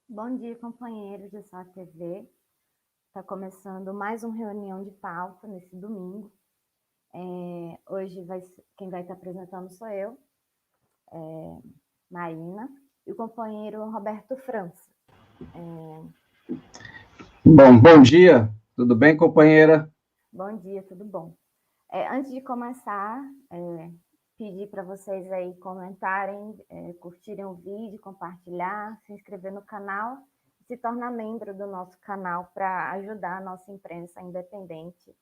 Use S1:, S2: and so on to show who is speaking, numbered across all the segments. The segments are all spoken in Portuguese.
S1: Bom dia, companheiros da Sá TV. Está começando mais uma reunião de pauta nesse domingo. Hoje quem vai estar apresentando sou eu, Marina, e o companheiro Roberto França.
S2: Bom dia, tudo bem, companheira?
S1: Bom dia, tudo bom? Antes de começar, pedir para vocês aí comentarem, curtirem o vídeo, compartilhar, se inscrever no canal, se tornar membro do nosso canal para ajudar a nossa imprensa independente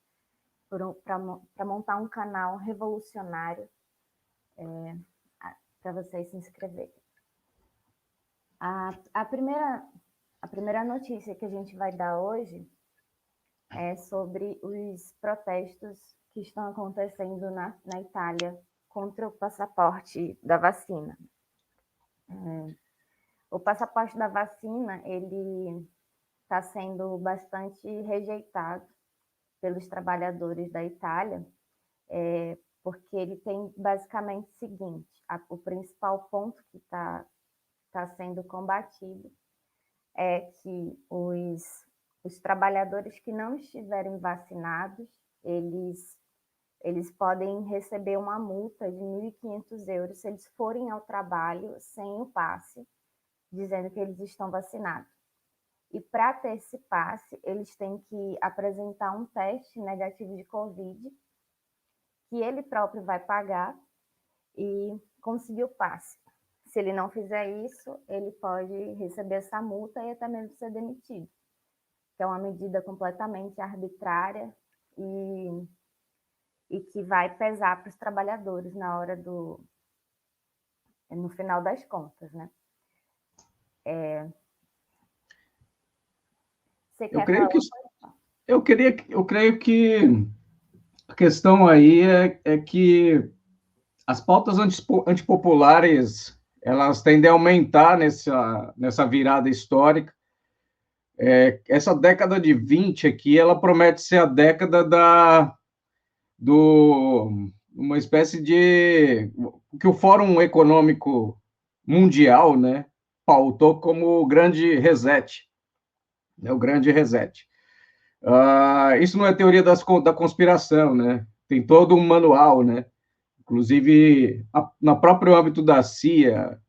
S1: para montar um canal revolucionário para vocês se inscreverem. A primeira notícia que a gente vai dar hoje é sobre os protestos que estão acontecendo na Itália contra o passaporte da vacina. O passaporte da vacina, ele está sendo bastante rejeitado pelos trabalhadores da Itália, porque ele tem basicamente o seguinte: o principal ponto que está sendo combatido é que os trabalhadores que não estiverem vacinados, eles podem receber uma multa de 1.500 euros se eles forem ao trabalho sem o passe, dizendo que eles estão vacinados. E para ter esse passe, eles têm que apresentar um teste negativo de Covid, que ele próprio vai pagar e conseguir o passe. Se ele não fizer isso, ele pode receber essa multa e até mesmo ser demitido, que é uma medida completamente arbitrária e que vai pesar para os trabalhadores na hora no final das contas, né? Você quer falar?
S2: Eu creio que a questão aí é que as pautas antipopulares, elas tendem a aumentar nessa virada histórica. Essa década de 20 aqui, ela promete ser a década uma espécie de que o Fórum Econômico Mundial, né, pautou como o grande reset, né, o grande reset. Isso não é teoria da conspiração, né? Tem todo um manual, né? Inclusive, no próprio âmbito da CIA,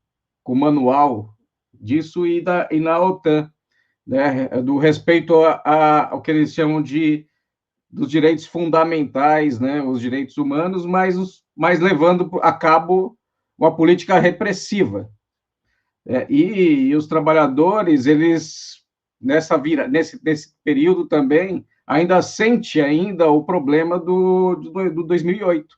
S2: com manual disso e na OTAN, né? Do respeito ao que eles chamam dos direitos fundamentais, né? Os direitos humanos, mas levando a cabo uma política repressiva. E os trabalhadores, eles nesse período também ainda sente ainda o problema do 2008.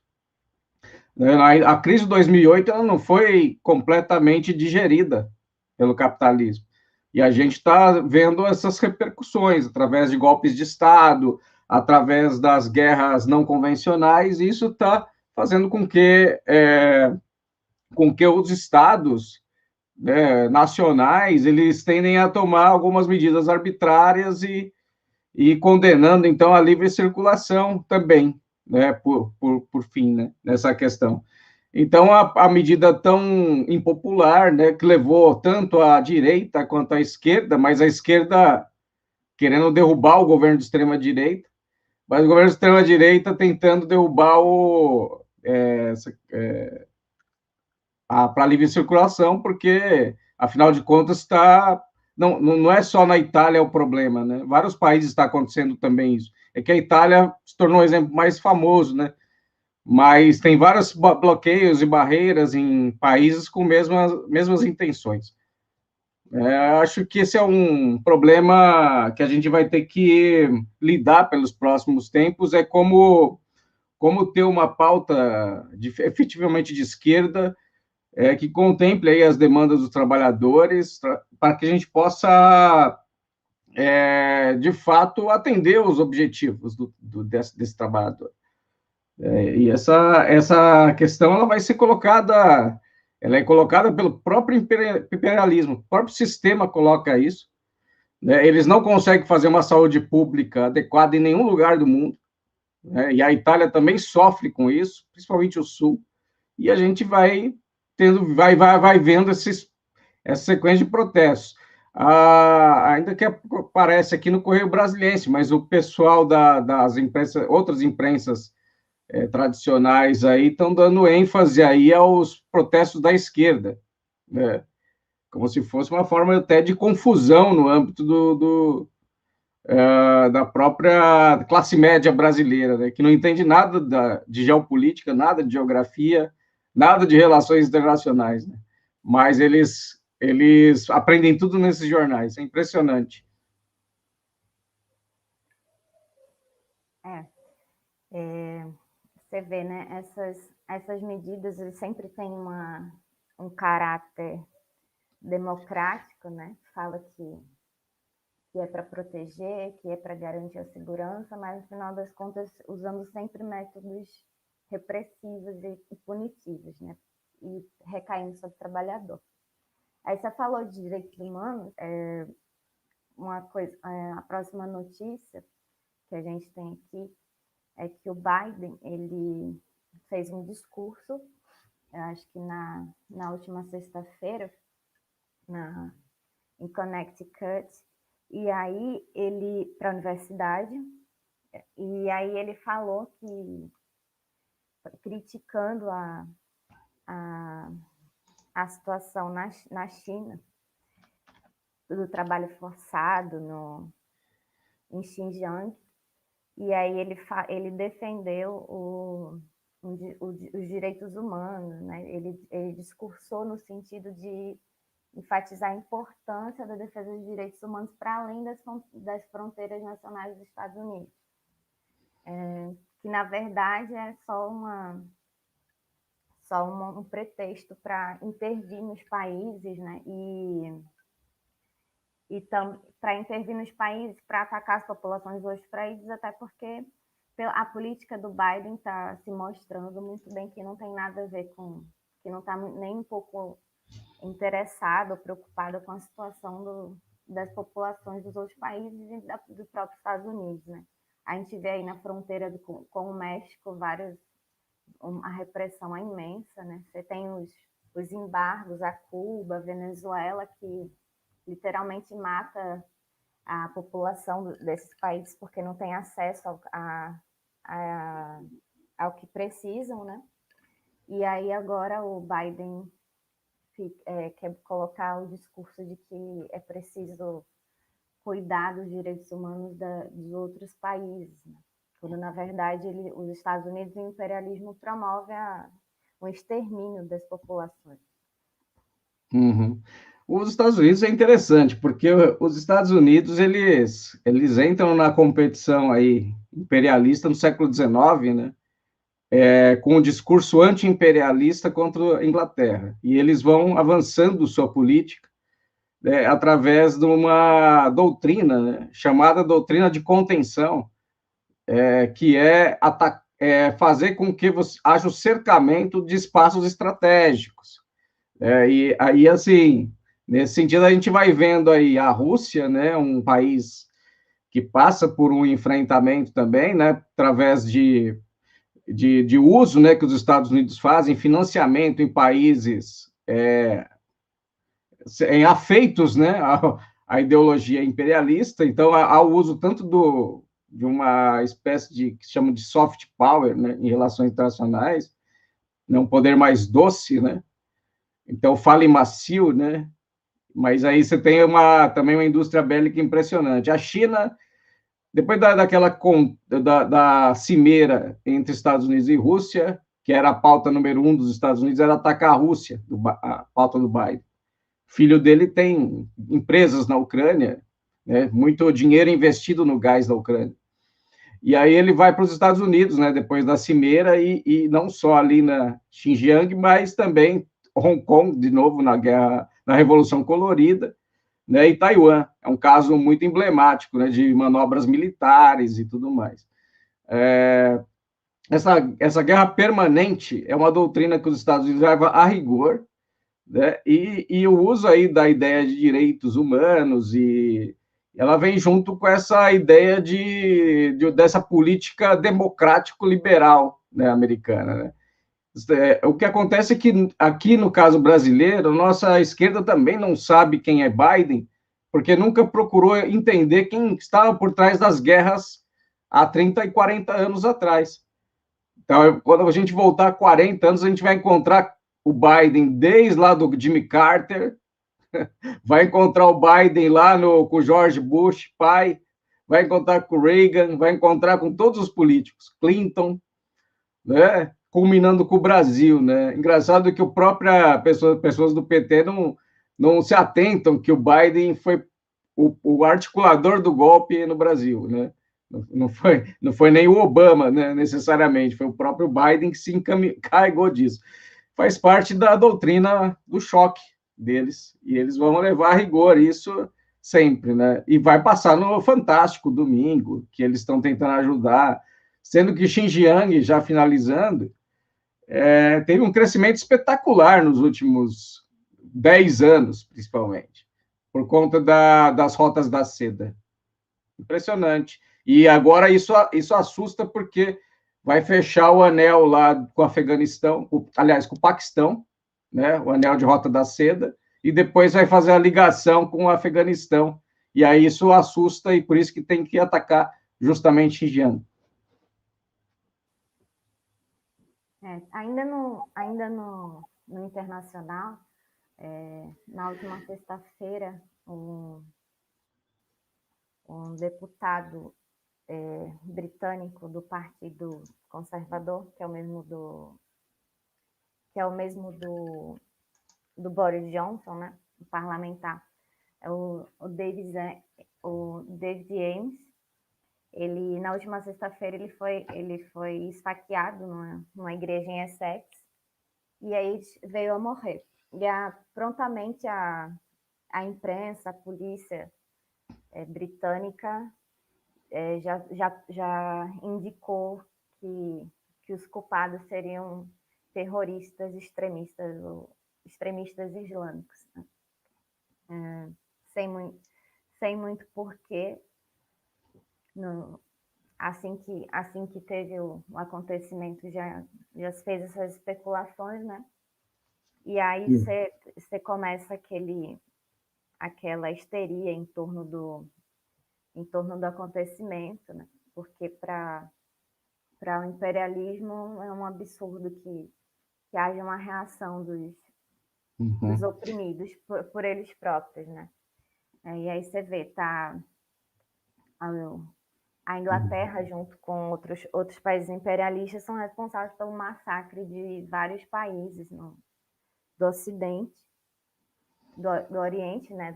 S2: A crise de 2008 ela não foi completamente digerida pelo capitalismo. E a gente está vendo essas repercussões através de golpes de Estado, através das guerras não convencionais, e isso está fazendo com que os estados, né, nacionais, eles tendem a tomar algumas medidas arbitrárias e condenando, então, a livre circulação também, né, por fim, né, nessa questão. Então, a medida tão impopular, né, que levou tanto a direita quanto a esquerda, mas a esquerda querendo derrubar o governo de extrema-direita, mas o governo de extrema-direita tentando derrubar para livre circulação, porque, afinal de contas, não é só na Itália o problema, né? Vários países está acontecendo também isso. É que a Itália se tornou o exemplo mais famoso, né? Mas tem vários bloqueios e barreiras em países com mesmas intenções. Acho que esse é um problema que a gente vai ter que lidar pelos próximos tempos, é como ter uma pauta efetivamente de esquerda, que contemple aí as demandas dos trabalhadores, para que a gente possa, de fato, atender os objetivos desse trabalhador. E essa questão ela vai ser colocada, ela é colocada pelo próprio imperialismo, o próprio sistema coloca isso, né? Eles não conseguem fazer uma saúde pública adequada em nenhum lugar do mundo, né? E a Itália também sofre com isso, principalmente o Sul, e a gente vai vendo essa sequência de protestos. ainda que aparece aqui no Correio Brasiliense, mas o pessoal das imprensas, outras imprensas tradicionais aí estão dando ênfase aí aos protestos da esquerda, né? Como se fosse uma forma até de confusão no âmbito da própria classe média brasileira, né? Que não entende nada de geopolítica, nada de geografia, nada de relações internacionais, né? Mas eles aprendem tudo nesses jornais, é impressionante.
S1: É, você vê, né? Essas medidas eles sempre têm um caráter democrático, né? Fala que é para proteger, que é para garantir a segurança, mas no final das contas usando sempre métodos repressivos e punitivos, né? E recaindo sobre o trabalhador. Aí você falou de direitos humanos, uma coisa, a próxima notícia que a gente tem aqui é que o Biden ele fez um discurso, eu acho que na última sexta-feira, em Connecticut, e aí ele para a universidade, e aí ele falou que criticando a situação na China do trabalho forçado em Xinjiang, e aí ele defendeu os direitos humanos, né? Ele discursou no sentido de enfatizar a importância da defesa dos direitos humanos para além das fronteiras nacionais dos Estados Unidos, que na verdade é só um pretexto para intervir nos países, né? E para intervir nos países, para atacar as populações dos outros países, até porque a política do Biden está se mostrando muito bem que não tem nada a ver que não está nem um pouco interessado ou preocupado com a situação das populações dos outros países e do próprio Estados Unidos, né? A gente vê aí na fronteira com o México a repressão é imensa, né? Você tem os embargos a Cuba, a Venezuela, que literalmente mata a população desses países porque não tem acesso ao que precisam, né? E aí agora o Biden quer colocar o discurso de que é preciso cuidar dos direitos humanos dos outros países, né? Quando na verdade os Estados Unidos e o imperialismo promove o extermínio das populações.
S2: Uhum. Os Estados Unidos é interessante, porque os Estados Unidos eles entram na competição aí imperialista no século XIX, né? Com um discurso anti-imperialista contra a Inglaterra. E eles vão avançando sua política através de uma doutrina, né, chamada doutrina de contenção, que fazer com que haja o cercamento de espaços estratégicos. E aí, assim, nesse sentido, a gente vai vendo aí a Rússia, né, um país que passa por um enfrentamento também, né, através de uso, né, que os Estados Unidos fazem, financiamento em países afeitos, né, à ideologia imperialista. Então, há o uso tanto de uma espécie que se chama de soft power, né, em relações internacionais, né, um poder mais doce, né? Então, fala em macio, né? Mas aí você tem também uma indústria bélica impressionante. A China, depois da cimeira entre Estados Unidos e Rússia, que era a pauta número 1 dos Estados Unidos, era atacar a Rússia, a pauta do Biden. O filho dele tem empresas na Ucrânia, né, muito dinheiro investido no gás da Ucrânia. E aí ele vai para os Estados Unidos, né, depois da cimeira, e não só ali na Xinjiang, mas também Hong Kong, de novo, na Revolução Colorida, né, e Taiwan. É um caso muito emblemático, né, de manobras militares e tudo mais. Essa guerra permanente é uma doutrina que os Estados Unidos leva a rigor, né, e o uso aí da ideia de direitos humanos, e ela vem junto com essa ideia dessa política democrático-liberal, né, americana, né? O que acontece é que aqui no caso brasileiro, nossa esquerda também não sabe quem é Biden, porque nunca procurou entender quem estava por trás das guerras há 30 e 40 anos atrás. Então, quando a gente voltar 40 anos, a gente vai encontrar o Biden desde lá do Jimmy Carter, vai encontrar o Biden lá com o George Bush, pai, vai encontrar com o Reagan, vai encontrar com todos os políticos, Clinton, né? Culminando com o Brasil, né? Engraçado que pessoas do PT não se atentam que o Biden foi o articulador do golpe no Brasil, né? Não foi nem o Obama, né, necessariamente, foi o próprio Biden que se encarregou disso. Faz parte da doutrina do choque deles, e eles vão levar a rigor isso sempre, né? E vai passar no Fantástico domingo, que eles estão tentando ajudar, sendo que Xinjiang, já finalizando, teve um crescimento espetacular nos últimos 10 anos, principalmente, por conta das rotas da seda. Impressionante. E agora isso assusta porque vai fechar o anel lá com o Afeganistão, aliás, com o Paquistão, né, o anel de Rota da Seda, e depois vai fazer a ligação com o Afeganistão. E aí isso assusta e por isso que tem que atacar justamente Xinjiang.
S1: No internacional, na última sexta-feira, um deputado britânico do Partido Conservador, que é o mesmo do Boris Johnson, né, o parlamentar, o David Amess. Ele, na última sexta-feira, ele foi esfaqueado numa igreja em Essex, e aí veio a morrer. E prontamente a imprensa, a polícia britânica já indicou que os culpados seriam terroristas extremistas islâmicos, né? Sem muito porquê. Assim que teve o acontecimento, já se fez essas especulações, né? E aí você começa aquela histeria em torno do acontecimento, né? Porque para o imperialismo é um absurdo que haja uma reação dos oprimidos por eles próprios, né? E aí você vê, a Inglaterra, junto com outros países imperialistas, são responsáveis pelo massacre de vários países do Ocidente, do Oriente, né?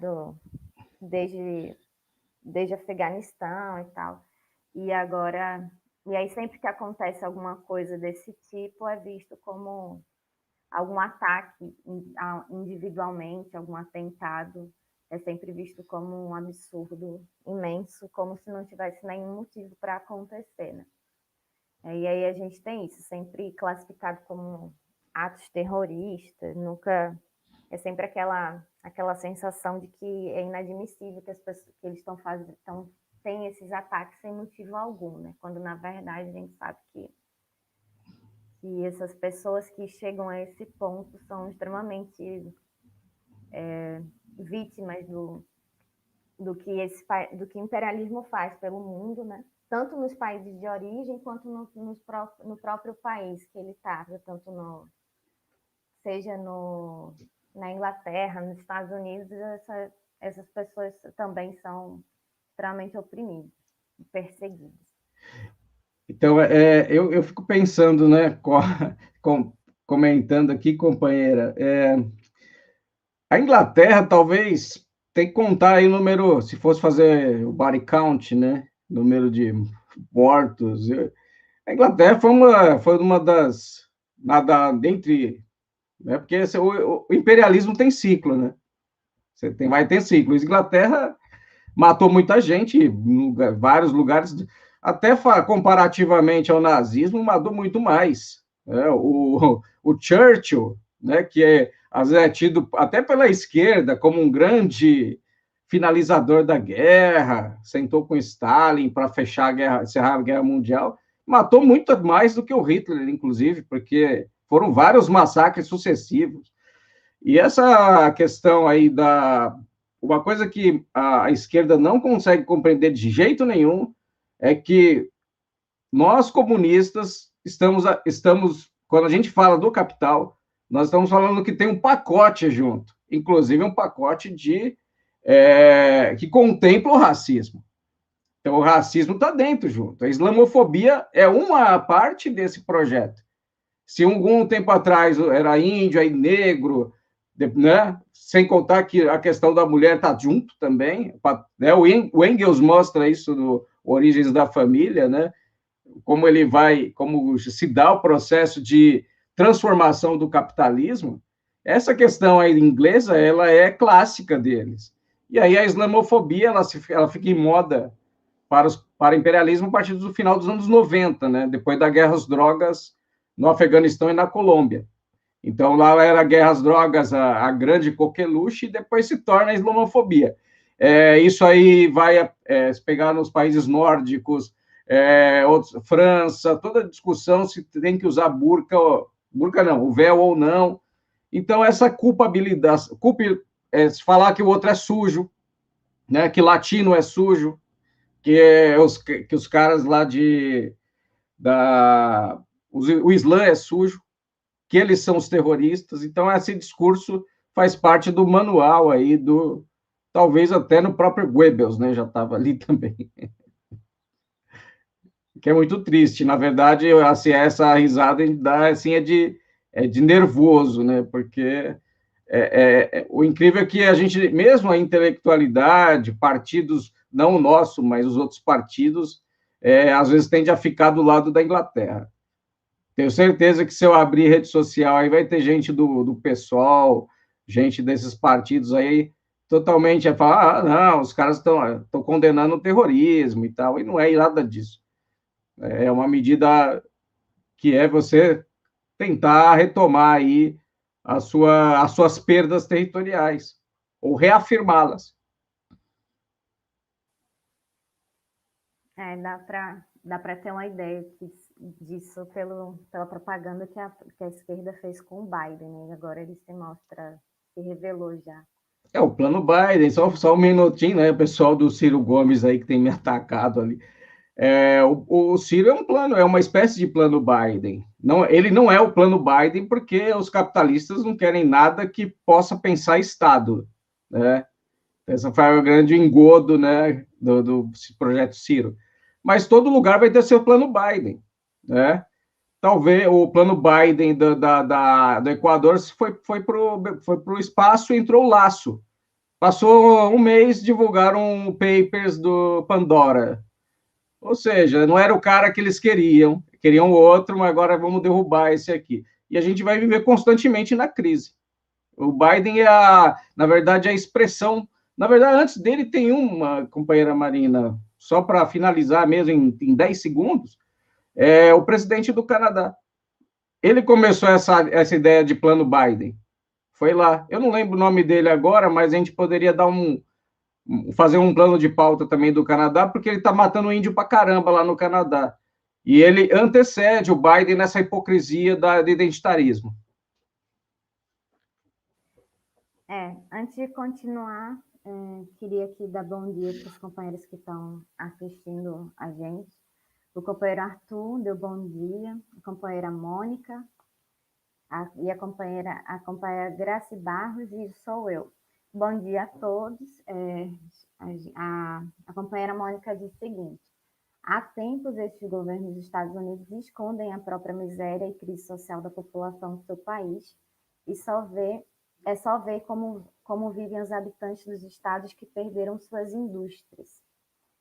S1: Desde Afeganistão e tal. E aí sempre que acontece alguma coisa desse tipo, é visto como algum ataque individualmente, algum atentado, é sempre visto como um absurdo imenso, como se não tivesse nenhum motivo para acontecer, né? E aí a gente tem isso, sempre classificado como atos terroristas, nunca... É sempre aquela sensação de que é inadmissível que as pessoas que eles têm esses ataques sem motivo algum, né? Quando, na verdade, a gente sabe que essas pessoas que chegam a esse ponto são extremamente vítimas do que o imperialismo faz pelo mundo, né? Tanto nos países de origem quanto no próprio país que ele está, tanto seja na Inglaterra, nos Estados Unidos, essas pessoas também são extremamente oprimidas e perseguidas.
S2: Então, eu fico pensando, né, comentando aqui, companheira, a Inglaterra talvez tem que contar aí o número, se fosse fazer o body count, né, número de mortos. A Inglaterra foi uma das, nada dentre, né, porque o imperialismo tem ciclo, né, vai ter ciclo. A Inglaterra matou muita gente em vários lugares, até comparativamente ao nazismo, matou muito mais. O Churchill, né, que às vezes é tido até pela esquerda como um grande finalizador da guerra, sentou com Stalin para encerrar a Guerra Mundial, matou muito mais do que o Hitler, inclusive, porque foram vários massacres sucessivos. E essa questão aí uma coisa que a esquerda não consegue compreender de jeito nenhum é que nós, comunistas, quando a gente fala do capital, nós estamos falando que tem um pacote junto, inclusive um pacote que contempla o racismo. Então, o racismo está dentro junto. A islamofobia é uma parte desse projeto. Se algum tempo atrás era índio, aí negro, né? Sem contar que a questão da mulher está junto também. Né? O Engels mostra isso no Origens da Família, né? Como se dá o processo de transformação do capitalismo. Essa questão aí inglesa, ela é clássica deles. E aí a islamofobia, ela fica em moda para o imperialismo a partir do final dos anos 90, né? Depois da guerra às drogas no Afeganistão e na Colômbia. Então, lá era a guerra às drogas, a grande coqueluche, e depois se torna a islamofobia. Isso aí vai se pegar nos países nórdicos, França, toda a discussão se tem que usar burca não, o véu ou não. Então, essa culpabilidade, se falar que o outro é sujo, né, que latino é sujo, que os caras lá o Islã é sujo, que eles são os terroristas. Então, esse discurso faz parte do manual aí talvez até no próprio Goebbels, né, já estava ali também. Que é muito triste. Na verdade, assim, essa risada dá, assim, é de nervoso, né, porque o incrível é que a gente, mesmo a intelectualidade, partidos, não o nosso, mas os outros partidos, às vezes tende a ficar do lado da Inglaterra. Tenho certeza que se eu abrir rede social, aí vai ter gente do PSOL, gente desses partidos aí, totalmente a falar, não, os caras estão condenando o terrorismo e tal, e não é nada disso. É uma medida que é você tentar retomar aí as suas perdas territoriais, ou reafirmá-las.
S1: Dá para ter uma ideia disso pela propaganda que a esquerda fez com o Biden, né? Agora ele se revelou já.
S2: O plano Biden, só um minutinho, né? O pessoal do Ciro Gomes aí que tem me atacado ali. O Ciro é um plano, é uma espécie de plano Biden. Não, ele não é o plano Biden porque os capitalistas não querem nada que possa pensar Estado, né? Essa foi o grande engodo, né, do projeto Ciro. Mas todo lugar vai ter seu plano Biden, né? Talvez o plano Biden do Equador foi para o espaço e entrou o laço. Passou um mês, divulgaram papers do Pandora. Ou seja, não era o cara que eles queriam outro, mas agora vamos derrubar esse aqui. E a gente vai viver constantemente na crise. O Biden na verdade, a expressão. Na verdade, antes dele tem uma companheira Marina, só para finalizar mesmo em 10 segundos, o presidente do Canadá. Ele começou essa ideia de plano Biden. Foi lá. Eu não lembro o nome dele agora, mas a gente poderia fazer um plano de pauta também do Canadá, porque ele está matando índio para caramba lá no Canadá. E ele antecede o Biden nessa hipocrisia do identitarismo.
S1: Antes de continuar, queria aqui dar bom dia para os companheiros que estão assistindo a gente. O companheiro Arthur deu bom dia, a companheira Mônica, e a companheira Graci Barros, e sou eu. Bom dia a todos. A companheira Mônica diz o seguinte: há tempos estes governos dos Estados Unidos escondem a própria miséria e crise social da população do seu país e só ver como vivem os habitantes dos estados que perderam suas indústrias.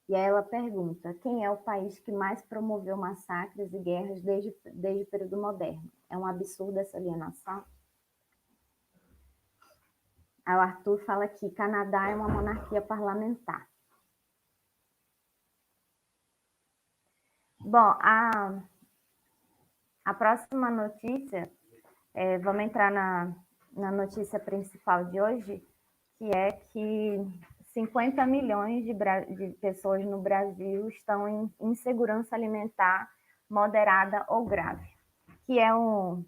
S1: E aí ela pergunta: quem é o país que mais promoveu massacres e guerras desde o período moderno? É um absurdo essa alienação? Aí o Arthur fala que Canadá é uma monarquia parlamentar. Bom, a próxima notícia, vamos entrar na notícia principal de hoje, que é que 50 milhões de pessoas no Brasil estão em insegurança alimentar moderada ou grave, que é um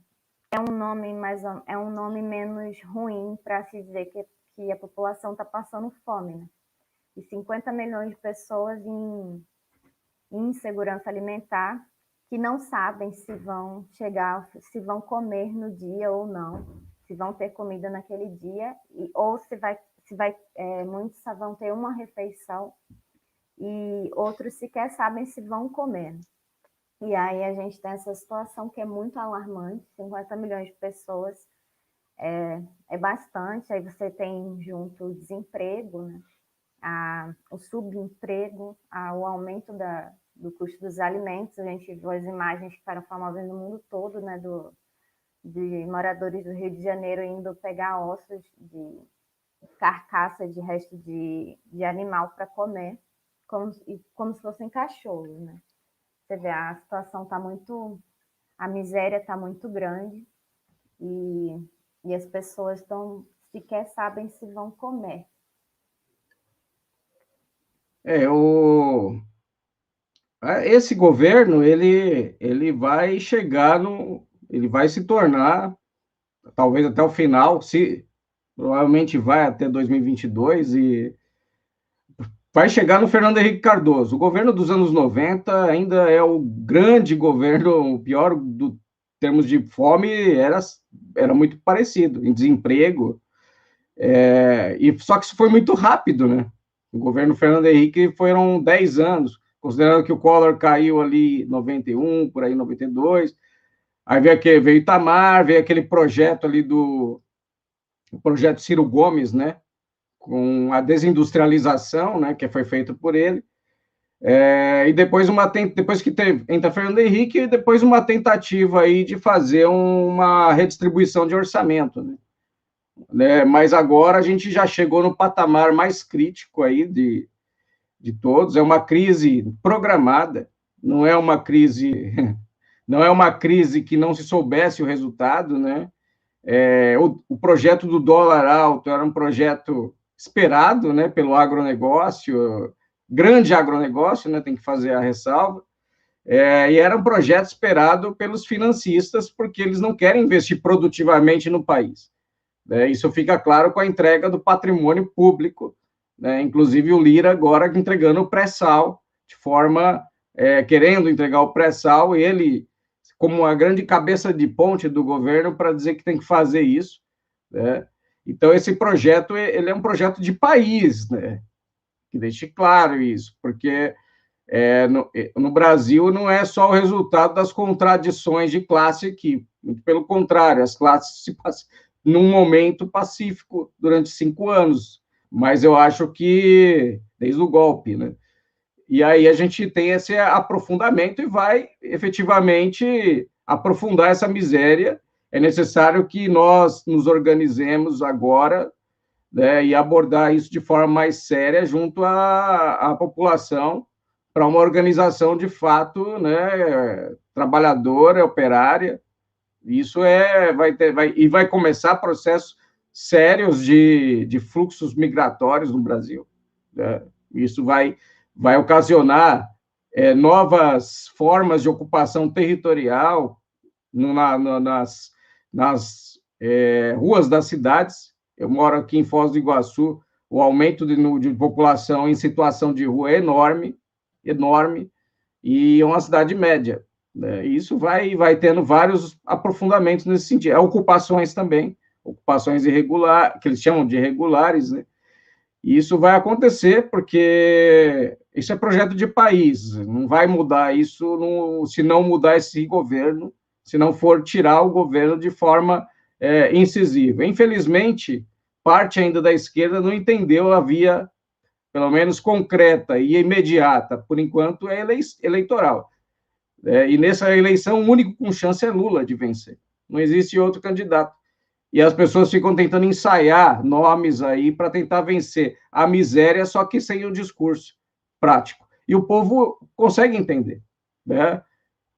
S1: nome menos ruim para se dizer que que a população está passando fome, né? E 50 milhões de pessoas em insegurança alimentar, que não sabem se vão chegar, se vão comer no dia ou não, se vão ter comida naquele dia, ou muitos só vão ter uma refeição, e outros sequer sabem se vão comer. E aí a gente tem essa situação que é muito alarmante, 50 milhões de pessoas é bastante, aí você tem junto o desemprego, né? O subemprego, o aumento do custo dos alimentos. A gente viu as imagens que foram famosas no mundo todo, né, de moradores do Rio de Janeiro indo pegar ossos de carcaça de resto de animal para comer, como se fossem cachorros, né? Você vê, a situação está muito... A miséria está muito grande e as pessoas sequer sabem se vão comer.
S2: Esse governo, ele vai chegar ele vai se tornar, talvez até o final, provavelmente vai até 2022, e vai chegar no Fernando Henrique Cardoso. O governo dos anos 90 ainda é o grande governo, o pior do termos de fome, era muito parecido, em desemprego, só que isso foi muito rápido, né? O governo Fernando Henrique foram 10 anos, considerando que o Collor caiu ali em 91, por aí em 92, aí veio Itamar, veio aquele projeto ali o projeto Ciro Gomes, né? Com a desindustrialização, né? Que foi feito por ele, e depois depois que entra Fernando Henrique, e depois uma tentativa aí de fazer uma redistribuição de orçamento, né? Mas agora a gente já chegou no patamar mais crítico aí de todos. É uma crise programada, não é uma crise que não se soubesse o resultado, né? O projeto do dólar alto era um projeto esperado, né, pelo agronegócio, grande agronegócio, né, tem que fazer a ressalva, e era um projeto esperado pelos financistas, porque eles não querem investir produtivamente no país. Isso fica claro com a entrega do patrimônio público, né? Inclusive o Lira agora entregando o pré-sal, querendo entregar o pré-sal, ele como uma grande cabeça de ponte do governo para dizer que tem que fazer isso, né? Então esse projeto, ele é um projeto de país, né? Que deixe claro isso, porque no Brasil não é só o resultado das contradições de classe aqui, muito pelo contrário, as classes se passam num momento pacífico durante 5 anos, mas eu acho que desde o golpe, né? E aí a gente tem esse aprofundamento e vai efetivamente aprofundar essa miséria. É necessário que nós nos organizemos agora, né, e abordar isso de forma mais séria junto à população, para uma organização de fato, né, trabalhadora, operária. Isso vai começar processos sérios de fluxos migratórios no Brasil, né? Isso vai ocasionar novas formas de ocupação territorial nas ruas das cidades. Eu moro aqui em Foz do Iguaçu, o aumento de população em situação de rua é enorme, enorme, e é uma cidade média, né? Isso vai tendo vários aprofundamentos nesse sentido. Ocupações também, ocupações irregulares, que eles chamam de irregulares, né? E isso vai acontecer porque isso é projeto de país, não vai mudar isso se não mudar esse governo, se não for tirar o governo de forma incisiva. Infelizmente, parte ainda da esquerda não entendeu a via, pelo menos concreta e imediata, por enquanto, é eleitoral. E nessa eleição, o único com chance é Lula de vencer. Não existe outro candidato. E as pessoas ficam tentando ensaiar nomes aí para tentar vencer a miséria, só que sem o discurso prático. E o povo consegue entender, né?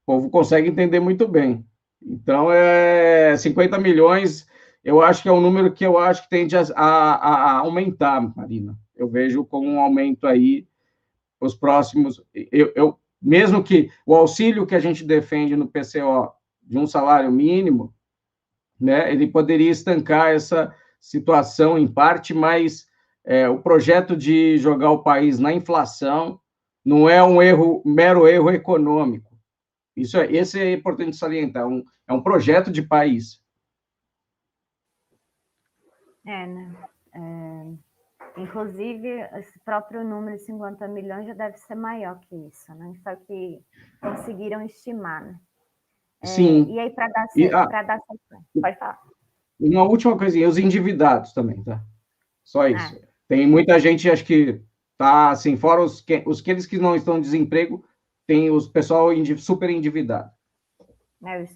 S2: O povo consegue entender muito bem. Então, 50 milhões, eu acho que é um número que eu acho que tende a aumentar, Marina. Eu vejo como um aumento aí, os próximos... mesmo que o auxílio que a gente defende no PCO de um salário mínimo, né, ele poderia estancar situação em parte, mas o projeto de jogar o país na inflação não é um mero erro econômico. Esse é importante salientar, é um projeto de país.
S1: Né? Inclusive, esse próprio número de 50 milhões já deve ser maior que isso, né? Só que conseguiram estimar, né?
S2: Sim.
S1: E aí, para dar pode falar.
S2: Uma última coisinha, os endividados também, tá? Só isso. Tem muita gente, acho que tá assim, fora aqueles que não estão em desemprego, tem os pessoal super endividado.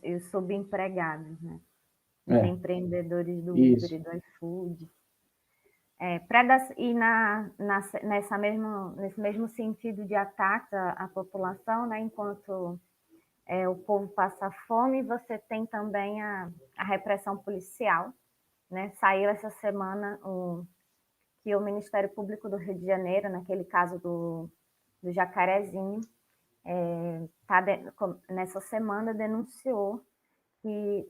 S1: E os subempregados, né? Os empreendedores do
S2: Isso.
S1: Uber e do iFood. Nesse mesmo sentido de ataque à população, né? Enquanto o povo passa fome, você tem também a repressão policial, né? Saiu essa semana que o Ministério Público do Rio de Janeiro, naquele caso do Jacarezinho, nessa semana denunciou que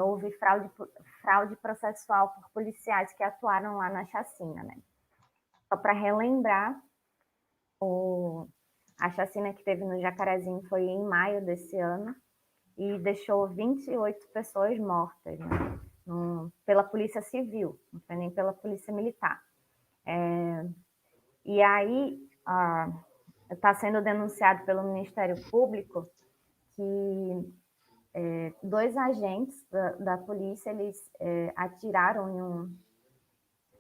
S1: houve fraude processual por policiais que atuaram lá na chacina, né? Só para relembrar, a chacina que teve no Jacarezinho foi em maio desse ano e deixou 28 pessoas mortas, né? Pela Polícia Civil, não foi nem pela Polícia Militar. E aí está sendo denunciado pelo Ministério Público que 2 agentes da polícia, eles atiraram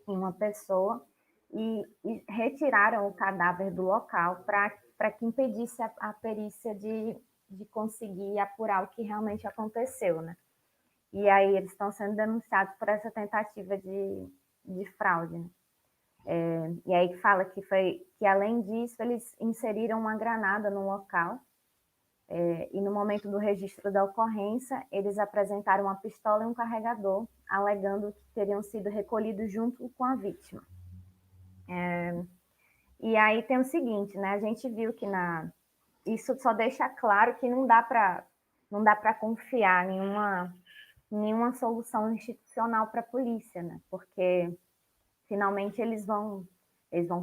S1: em uma pessoa e retiraram o cadáver do local para que impedisse a perícia de conseguir apurar o que realmente aconteceu, né? E aí eles estão sendo denunciados por essa tentativa de fraude, né? E aí fala que além disso, eles inseriram uma granada no local, e no momento do registro da ocorrência, eles apresentaram uma pistola e um carregador, alegando que teriam sido recolhidos junto com a vítima. E aí tem o seguinte, né? A gente viu que isso só deixa claro que não dá para confiar em nenhuma solução institucional para a polícia, né? Porque finalmente eles vão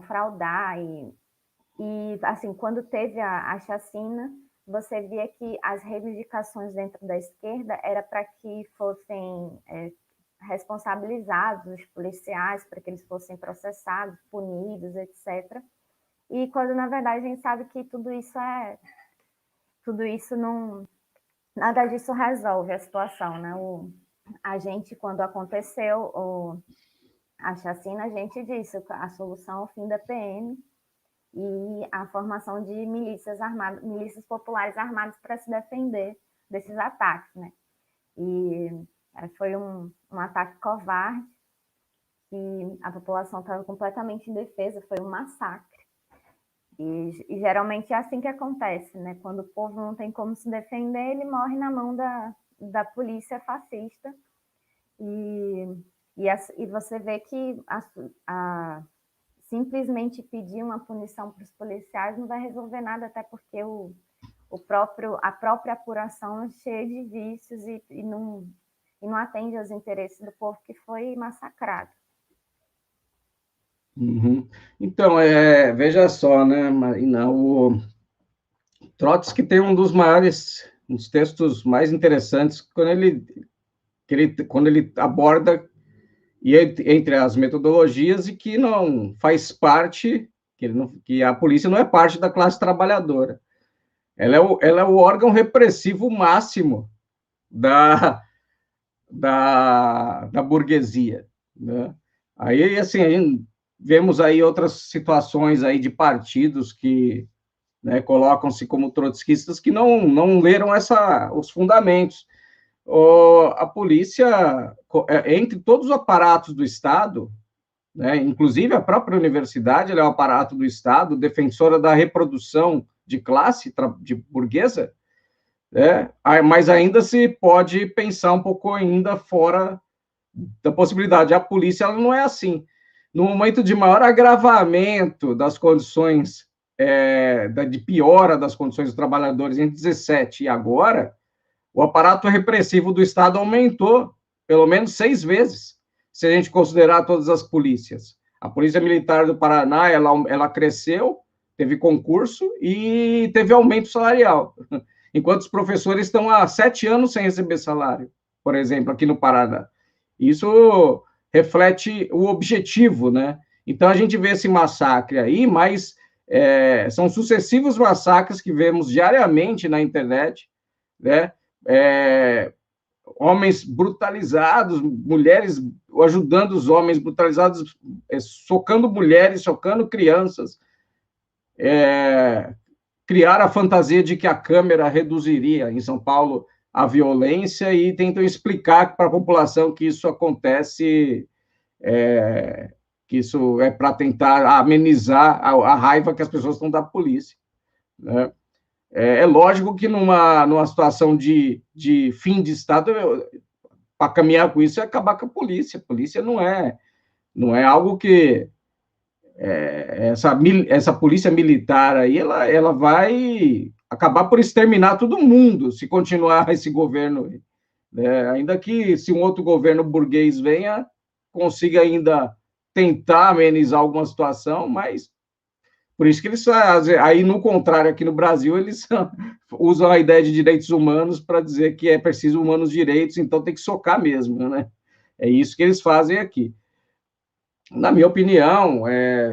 S1: fraudar e assim, quando teve a chacina, você via que as reivindicações dentro da esquerda era para que fossem responsabilizados os policiais, para que eles fossem processados, punidos, etc. E quando, na verdade, a gente sabe que tudo isso não... Nada disso resolve a situação, né? A gente, quando aconteceu a chacina, a gente disse que a solução é o fim da PM e a formação de milícias populares armadas para se defender desses ataques, né? E foi um ataque covarde, e a população estava completamente indefesa, foi um massacre. E geralmente é assim que acontece, né? Quando o povo não tem como se defender, ele morre na mão da polícia fascista. E você vê que simplesmente pedir uma punição para os policiais não vai resolver nada, até porque a própria apuração é cheia de vícios e não atende aos interesses do povo que foi massacrado.
S2: Uhum. Então, veja só, né, Marina, o Trotsky tem um dos textos mais interessantes quando ele aborda entre as metodologias e que não faz parte, que a polícia não é parte da classe trabalhadora. Ela é o órgão repressivo máximo da burguesia, né? Aí, assim, vemos aí outras situações aí de partidos que, né, colocam-se como trotskistas que não leram os fundamentos. A polícia, entre todos os aparatos do Estado, né, inclusive a própria universidade, ela é um aparato do Estado, defensora da reprodução de classe de burguesa, né, mas ainda se pode pensar um pouco ainda fora da possibilidade. A polícia ela não é assim. No momento de maior agravamento das condições, de piora das condições dos trabalhadores em 17 e agora, o aparato repressivo do Estado aumentou pelo menos 6 vezes. se a gente considerar todas as polícias. A Polícia Militar do Paraná, ela cresceu, teve concurso e teve aumento salarial, enquanto os professores estão há 7 anos sem receber salário, por exemplo, aqui no Paraná. Isso reflete o objetivo, né? Então, a gente vê esse massacre aí, mas são sucessivos massacres que vemos diariamente na internet, né? Homens brutalizados, mulheres ajudando os homens brutalizados, socando mulheres, socando crianças, criaram a fantasia de que a câmera reduziria em São Paulo a violência e tentam explicar para a população que isso acontece, que isso é para tentar amenizar a raiva que as pessoas estão da polícia, né? É lógico que numa situação de fim de Estado, para caminhar com isso é acabar com a polícia. A polícia não é algo que... essa polícia militar aí, ela vai acabar por exterminar todo mundo se continuar esse governo, né? Ainda que se um outro governo burguês venha, consiga ainda tentar amenizar alguma situação, mas por isso que eles fazem. Aí, no contrário, aqui no Brasil, eles usam a ideia de direitos humanos para dizer que é preciso humanos direitos, então tem que socar mesmo, né? É isso que eles fazem aqui. Na minha opinião,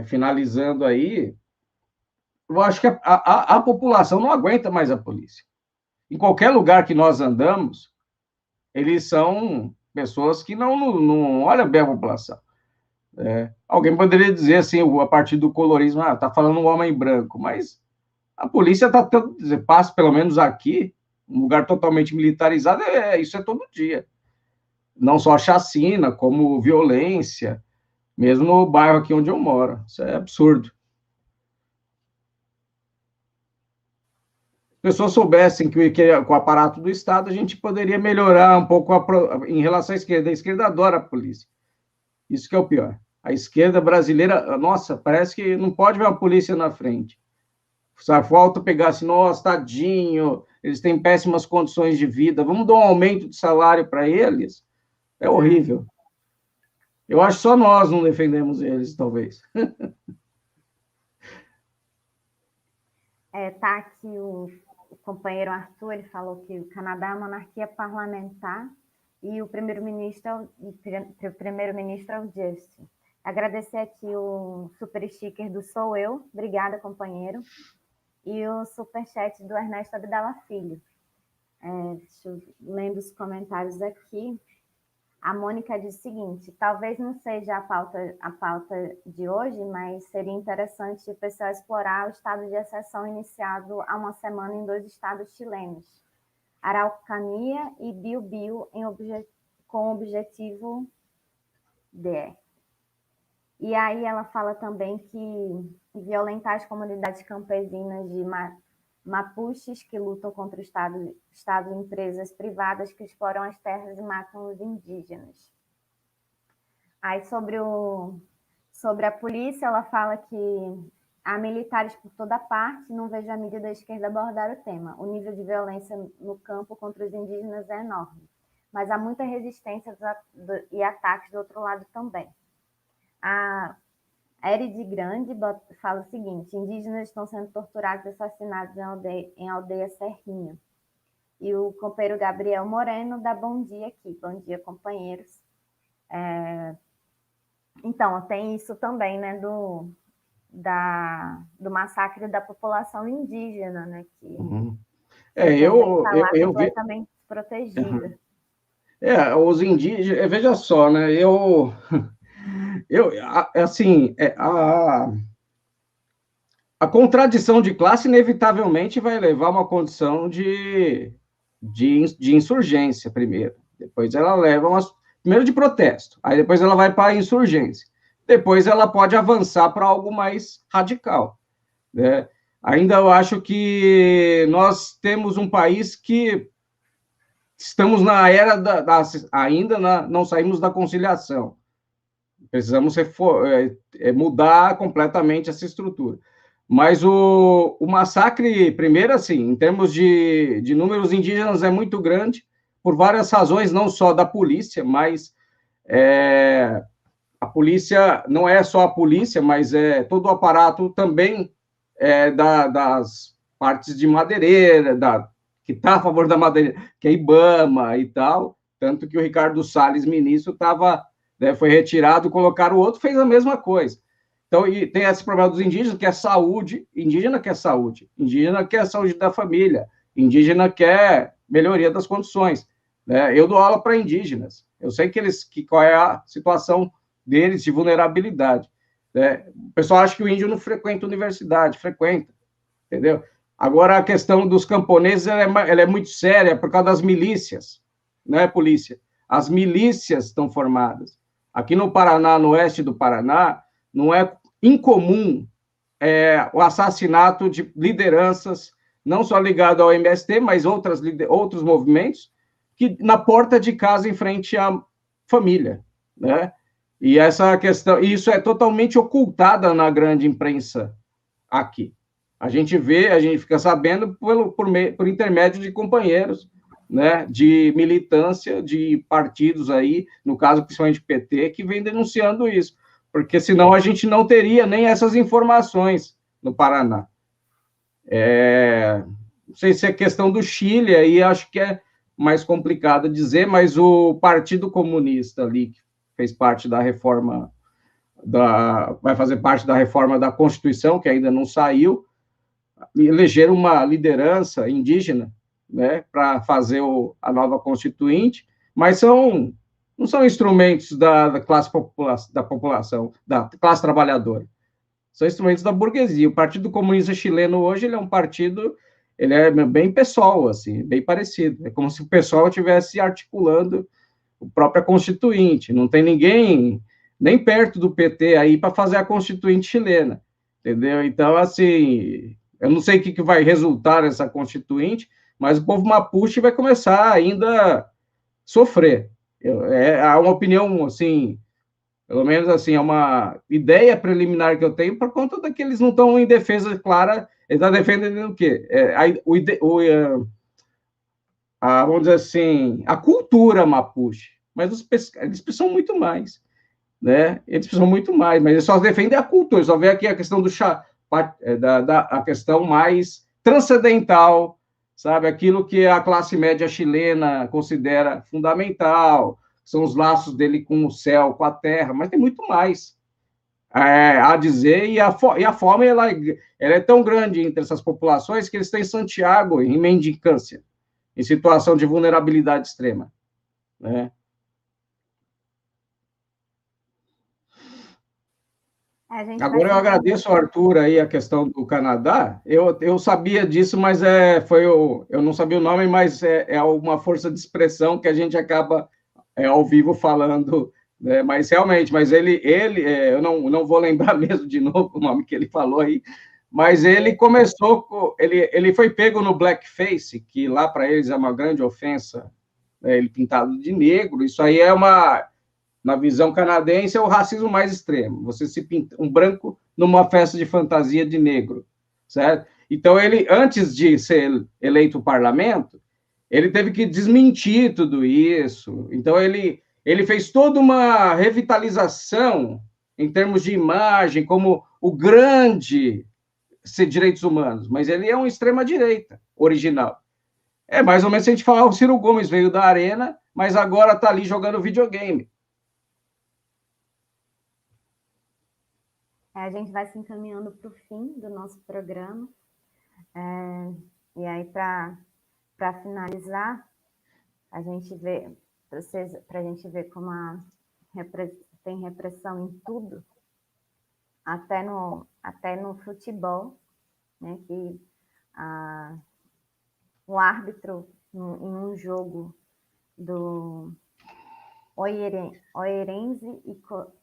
S2: finalizando aí, eu acho que a população não aguenta mais a polícia. Em qualquer lugar que nós andamos, eles são pessoas que não olham bem a população. Alguém poderia dizer assim, a partir do colorismo, está falando um homem branco, mas a polícia está tendo, passa pelo menos aqui, um lugar totalmente militarizado, isso é todo dia. Não só chacina, como violência, mesmo no bairro aqui onde eu moro. Isso é absurdo. Se as pessoas soubessem que com o aparato do Estado a gente poderia melhorar um pouco em relação à esquerda. A esquerda adora a polícia. Isso que é o pior. A esquerda brasileira, nossa, parece que não pode ver a polícia na frente. Só falta pegar assim, nossa, tadinho, eles têm péssimas condições de vida, vamos dar um aumento de salário para eles? É horrível. Eu acho que só nós não defendemos eles, talvez.
S1: Tá aqui o companheiro Arthur, ele falou que o Canadá é uma monarquia parlamentar e o primeiro-ministro é o Justin. Agradecer aqui o super sticker do Sou Eu, obrigada, companheiro, e o superchat do Ernesto Abdala Filho. Lendo os comentários aqui, a Mônica diz o seguinte: talvez não seja a pauta de hoje, mas seria interessante o pessoal explorar o estado de exceção iniciado há uma semana em 2 estados chilenos, Araucania e Biobío, com o objetivo de... E aí ela fala também que violentar as comunidades campesinas de mapuches que lutam contra o Estado e empresas privadas que exploram as terras e matam os indígenas. Aí sobre a polícia, ela fala que há militares por toda parte, não vejo a mídia da esquerda abordar o tema. O nível de violência no campo contra os indígenas é enorme, mas há muita resistência e ataques do outro lado também. A Erid Grande fala o seguinte: indígenas estão sendo torturados e assassinados em aldeia Serrinha. E o companheiro Gabriel Moreno dá bom dia aqui. Bom dia, companheiros. Então, tem isso também, né, do massacre da população indígena, né, que
S2: eu vi
S1: completamente desprotegida.
S2: Os indígenas, veja só, né, assim, a contradição de classe inevitavelmente vai levar a uma condição de insurgência primeiro, depois ela leva primeiro de protesto, aí depois ela vai para a insurgência, depois ela pode avançar para algo mais radical, né? Ainda eu acho que nós temos um país que estamos na era ainda não saímos da conciliação. Precisamos mudar completamente essa estrutura. Mas o massacre, primeiro, assim, em termos de números indígenas, é muito grande, por várias razões, não só da polícia, mas A polícia não é só a polícia, mas é todo o aparato também das partes de madeireira, que está a favor da madeira, que é IBAMA e tal, tanto que o Ricardo Salles, ministro, foi retirado, colocaram o outro, fez a mesma coisa. Então, e tem esse problema dos indígenas, que é saúde, indígena quer saúde, indígena quer saúde da família, indígena quer melhoria das condições. Né? Eu dou aula para indígenas, eu sei qual é a situação deles de vulnerabilidade. Né? O pessoal acha que o índio não frequenta universidade, frequenta, entendeu? Agora, a questão dos camponeses ela é muito séria por causa das milícias, não é polícia. As milícias estão formadas. Aqui no Paraná, no oeste do Paraná, não é incomum o assassinato de lideranças, não só ligado ao MST, mas outros movimentos, que na porta de casa, em frente à família, né? E essa questão, isso é totalmente ocultada na grande imprensa aqui. A gente fica sabendo por intermédio de companheiros, né, de militância de partidos aí, no caso principalmente PT, que vem denunciando isso, porque senão a gente não teria nem essas informações no Paraná. Não sei se é questão do Chile, aí acho que é mais complicado dizer, mas o Partido Comunista ali, que fez parte da reforma, vai fazer parte da reforma da Constituição, que ainda não saiu, elegeram uma liderança indígena, né, para fazer a nova Constituinte, mas não são instrumentos da população, da classe trabalhadora, são instrumentos da burguesia. O Partido Comunista Chileno hoje ele é um partido, ele é bem pessoal, assim, bem parecido. É como se o pessoal estivesse articulando a própria Constituinte. Não tem ninguém nem perto do PT aí para fazer a Constituinte chilena, entendeu? Então, assim, eu não sei o que vai resultar essa Constituinte, mas o povo mapuche vai começar ainda a sofrer. É uma opinião, assim, pelo menos assim, é uma ideia preliminar que eu tenho por conta daqueles não estão em defesa clara. Ele está defendendo o quê? Vamos dizer assim, a cultura mapuche. Mas eles precisam muito mais. Né? Eles precisam muito mais, mas eles só defendem a cultura, só vê aqui a questão a questão mais transcendental, sabe? Aquilo que a classe média chilena considera fundamental, são os laços dele com o céu, com a terra, mas tem muito mais a dizer, e a fome ela é tão grande entre essas populações que eles têm Santiago em mendicância, em situação de vulnerabilidade extrema. Né? Agora eu agradeço ao Arthur aí a questão do Canadá. Eu sabia disso, mas eu não sabia o nome, mas é uma força de expressão que a gente acaba ao vivo falando, né? Mas realmente, eu não vou lembrar mesmo de novo o nome que ele falou aí, mas ele começou, ele foi pego no blackface, que lá para eles é uma grande ofensa, né? Ele pintado de negro. Isso aí na visão canadense, é o racismo mais extremo. Você se pinta um branco numa festa de fantasia de negro, certo? Então, ele, antes de ser eleito o parlamento, ele teve que desmentir tudo isso. Então, ele fez toda uma revitalização em termos de imagem, como o grande direitos humanos, mas ele é um extrema-direita original. É mais ou menos se a gente falar, o Ciro Gomes veio da arena, mas agora está ali jogando videogame.
S1: A gente vai se encaminhando para o fim do nosso programa. E aí, para finalizar, a gente vê, para a gente ver como tem repressão em tudo, até no futebol, né, que o árbitro em um jogo do Oeirense e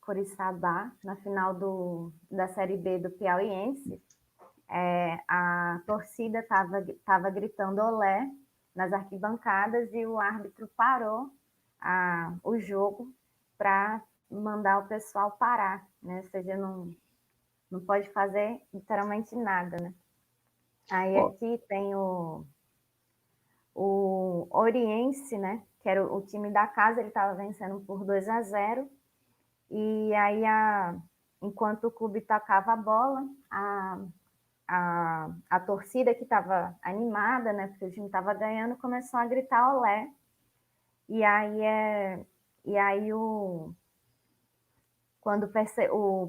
S1: Coriçaba, na final da Série B do Piauiense, a torcida estava gritando olé nas arquibancadas e o árbitro parou o jogo para mandar o pessoal parar, né? Ou seja, não pode fazer literalmente nada, né? Aí aqui tem o Oriense, né? que era o time da casa, ele estava vencendo por 2-0, e aí, enquanto o clube tocava a bola, a torcida que estava animada, né, porque o time estava ganhando, começou a gritar olé, e aí o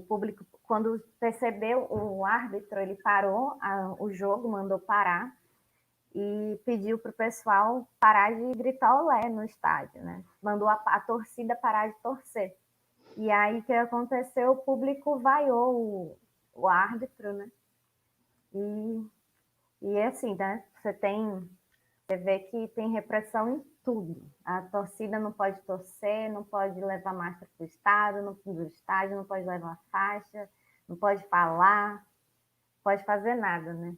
S1: público, quando percebeu, o árbitro, ele parou o jogo, mandou parar, e pediu para o pessoal parar de gritar olé no estádio, né? Mandou a torcida parar de torcer. E aí, o que aconteceu? O público vaiou o árbitro, né? E assim, né? Você vê que tem repressão em tudo. A torcida não pode torcer, não pode levar máscara para o estádio, não pode levar faixa, não pode falar, não pode fazer nada, né?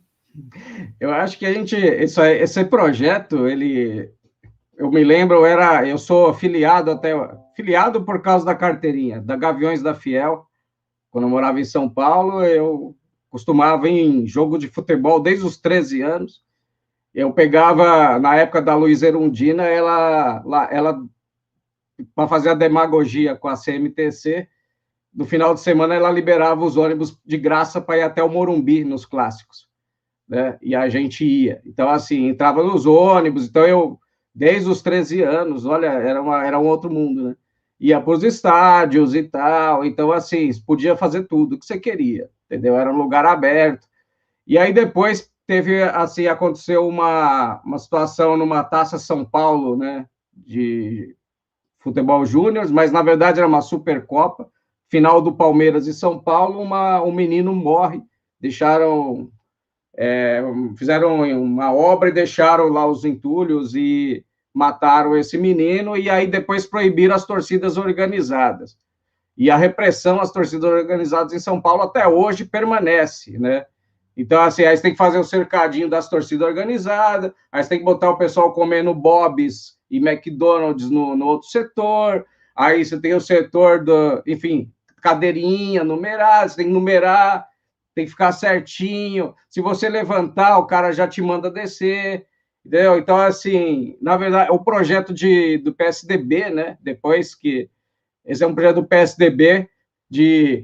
S2: Eu acho que esse projeto, eu me lembro, eu sou filiado por causa da carteirinha, da Gaviões da Fiel. Quando eu morava em São Paulo, eu costumava ir em jogo de futebol desde os 13 anos. Eu pegava, na época da Luiza Erundina, ela para fazer a demagogia com a CMTC, no final de semana ela liberava os ônibus de graça para ir até o Morumbi, nos clássicos, né? E a gente ia. Então, assim, entrava nos ônibus. Então, desde os 13 anos, olha, era um outro mundo, né? Ia para os estádios e tal. Então, assim, podia fazer tudo o que você queria, entendeu? Era um lugar aberto. E aí, depois, aconteceu uma situação numa Taça São Paulo, né? De futebol júnior, mas na verdade era uma Supercopa, final do Palmeiras e São Paulo, um menino morre, fizeram uma obra e deixaram lá os entulhos e mataram esse menino, e aí depois proibiram as torcidas organizadas. E a repressão às torcidas organizadas em São Paulo até hoje permanece, né? Então, assim, aí você tem que fazer o cercadinho das torcidas organizadas, aí você tem que botar o pessoal comendo Bob's e McDonald's no outro setor, aí você tem o setor enfim, cadeirinha numerada, você tem que numerar, tem que ficar certinho. Se você levantar, o cara já te manda descer, entendeu? Então, assim, na verdade, o projeto do PSDB, né? Esse é um projeto do PSDB,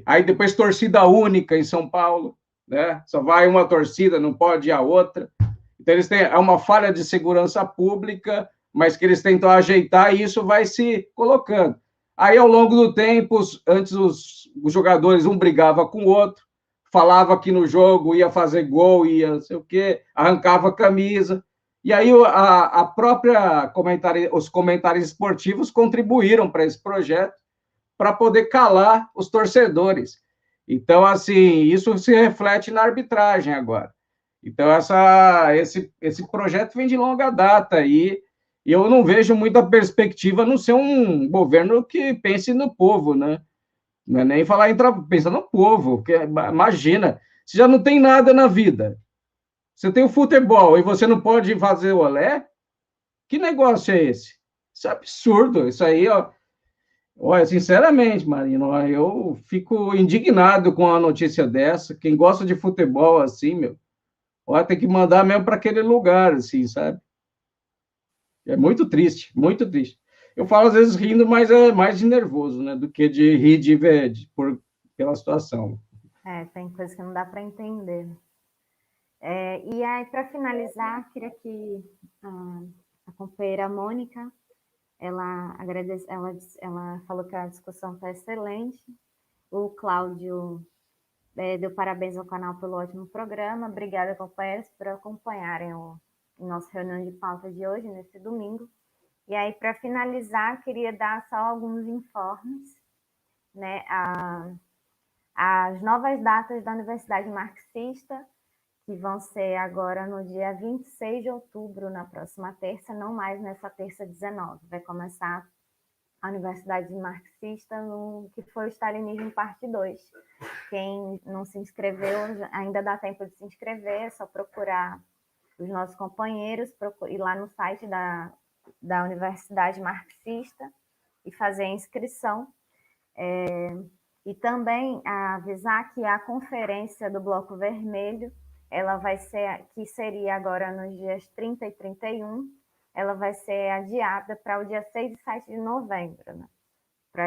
S2: aí depois torcida única em São Paulo, né? Só vai uma torcida, não pode ir a outra. Então, é uma falha de segurança pública, mas que eles tentam ajeitar e isso vai se colocando. Aí, ao longo do tempo, antes os jogadores, um brigava com o outro, falava que no jogo ia fazer gol, ia não sei o quê, arrancava a camisa. E aí os comentários esportivos contribuíram para esse projeto para poder calar os torcedores. Então, assim, isso se reflete na arbitragem agora. Então, esse projeto vem de longa data e eu não vejo muita perspectiva não ser um governo que pense no povo, né? Não é nem falar pensa no povo, porque imagina, você já não tem nada na vida. Você tem o futebol e você não pode fazer o olé? Que negócio é esse? Isso é absurdo. Isso aí, ó. Olha, sinceramente, Marino, eu fico indignado com a notícia dessa. Quem gosta de futebol assim, meu, olha, tem que mandar mesmo para aquele lugar, assim, sabe? É muito triste, muito triste. Eu falo às vezes rindo, mas é mais de nervoso, né, do que de rir pela situação.
S1: Tem coisa que não dá para entender. E aí, para finalizar, queria que a companheira Mônica, ela falou que a discussão está excelente. O Cláudio deu parabéns ao canal pelo ótimo programa. Obrigada, companheiros, por acompanharem nossa reunião de pauta de hoje, nesse domingo. E aí, para finalizar, queria dar só alguns informes, né? As novas datas da Universidade Marxista, que vão ser agora no dia 26 de outubro, na próxima terça, não mais nessa terça 19. Vai começar a Universidade Marxista, que foi o Stalinismo Parte 2. Quem não se inscreveu, ainda dá tempo de se inscrever, é só procurar os nossos companheiros, ir lá no site da Universidade Marxista e fazer a inscrição. E também avisar que a conferência do Bloco Vermelho, ela vai ser, que seria agora nos dias 30 e 31, ela vai ser adiada para o dia 6 e 7 de novembro, né? Para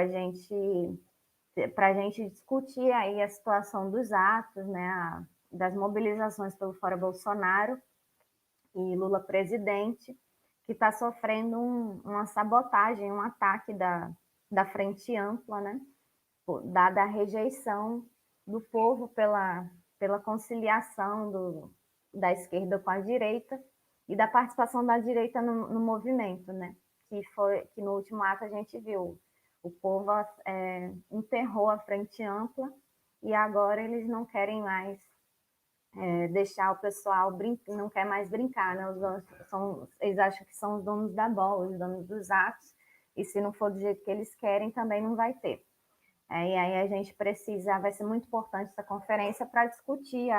S1: a gente discutir aí a situação dos atos, né, das mobilizações pelo Fora Bolsonaro e Lula presidente, que está sofrendo uma sabotagem, um ataque da Frente Ampla, né, dada a rejeição do povo pela conciliação da esquerda com a direita e da participação da direita no movimento, né, que no último ato a gente viu. O povo enterrou a Frente Ampla e agora eles não querem mais deixar o pessoal brincar, não quer mais brincar, né? Eles acham que são os donos da bola, os donos dos atos, e se não for do jeito que eles querem, também não vai ter. E aí a gente vai ser muito importante essa conferência para discutir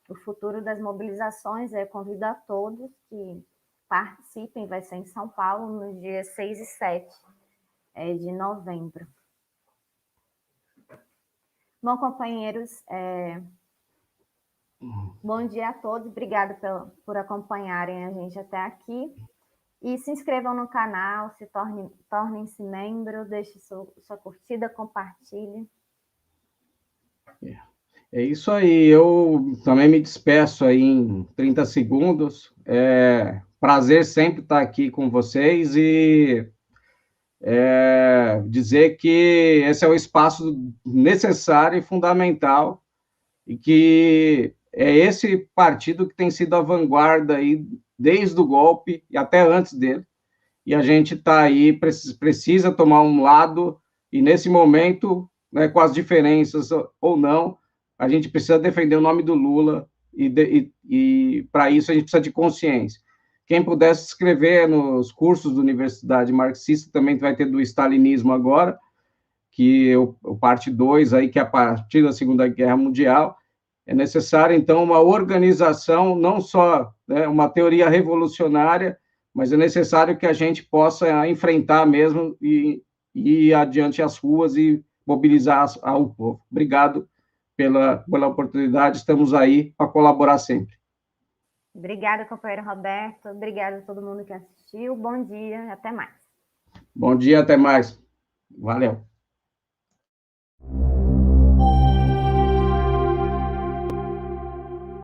S1: o futuro das mobilizações. Eu convido a todos que participem, vai ser em São Paulo, nos dias 6 e 7 de novembro. Bom, companheiros, bom dia a todos, obrigada por acompanharem a gente até aqui. E se inscrevam no canal, tornem-se membro, deixe sua curtida, compartilhe.
S2: É isso aí, eu também me despeço aí em 30 segundos. Prazer sempre estar aqui com vocês e dizer que esse é o espaço necessário e fundamental e que é esse partido que tem sido a vanguarda aí desde o golpe e até antes dele. E a gente está aí, precisa tomar um lado, e nesse momento, né, com as diferenças ou não, a gente precisa defender o nome do Lula, e para isso a gente precisa de consciência. Quem puder se inscrever nos cursos da Universidade Marxista, também vai ter do Stalinismo agora, que é o parte 2, aí, que é a partir da Segunda Guerra Mundial. É necessário, então, uma organização, não só, né, uma teoria revolucionária, mas é necessário que a gente possa enfrentar mesmo e ir adiante às ruas e mobilizar o povo. Obrigado pela oportunidade, estamos aí para colaborar sempre.
S1: Obrigada, companheiro Roberto, obrigada a todo mundo que assistiu, bom dia, até mais.
S2: Bom dia, até mais. Valeu.